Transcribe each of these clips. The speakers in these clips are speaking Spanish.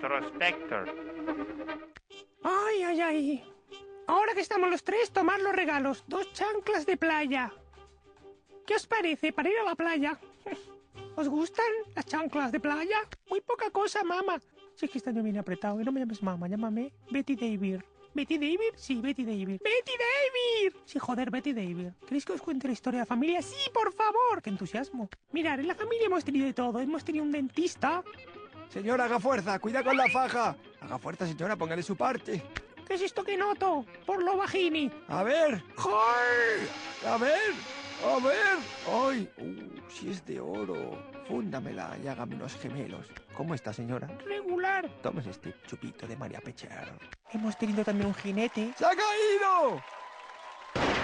Prospector. Ay, ay, ay. Ahora que estamos los tres, tomad los regalos. 2 chanclas de playa. ¿Qué os parece para ir a la playa? ¿Os gustan las chanclas de playa? Muy poca cosa, mamá. Si es que este año viene apretado. Y no me llames mamá, llámame Betty David. ¿Betty David? Sí, Betty David. ¡Betty David! Sí, joder, Betty David. ¿Queréis que os cuente la historia de la familia? ¡Sí, por favor! ¡Qué entusiasmo! Mirad, en la familia hemos tenido de todo. Hemos tenido un dentista. Señora, haga fuerza, cuida con la faja. Haga fuerza, señora, póngale su parte. ¿Qué es esto que noto? Por lo bajini. A ver. ¡Ay! A ver. A ver. ¡Ay! Si es de oro. Fúndamela y hágame unos gemelos. ¿Cómo está, señora? Regular. Tómese este chupito de María Pecher. Hemos tenido también un jinete. ¡Se ha caído!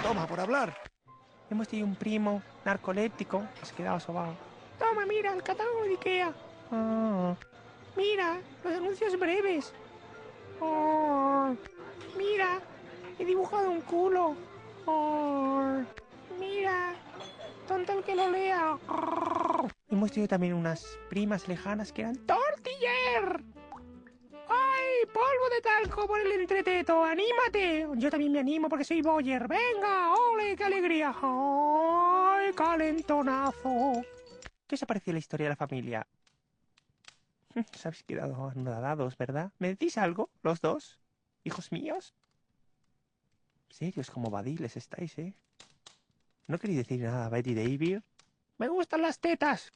Toma, por hablar. Hemos tenido un primo narcoléptico que se quedaba sobado. Toma, mira, el catálogo de Ikea. Ah. Mira, los anuncios breves. Oh. Mira, he dibujado un culo. Oh. Mira, tonto el que lo lea. Hemos tenido también unas primas lejanas que eran tortiller. ¡Ay, polvo de talco por el entreteto! ¡Anímate! Yo también me animo porque soy boyer. ¡Venga! ¡Ole, qué alegría! ¡Ay, calentonazo! ¿Qué os ha parecido la historia de la familia? Os habéis quedado anonadados, ¿verdad? ¿Me decís algo, los dos? ¿Hijos míos? Serios como badiles estáis, ¿eh? ¿No queréis decir nada, Betty David? Me gustan las tetas.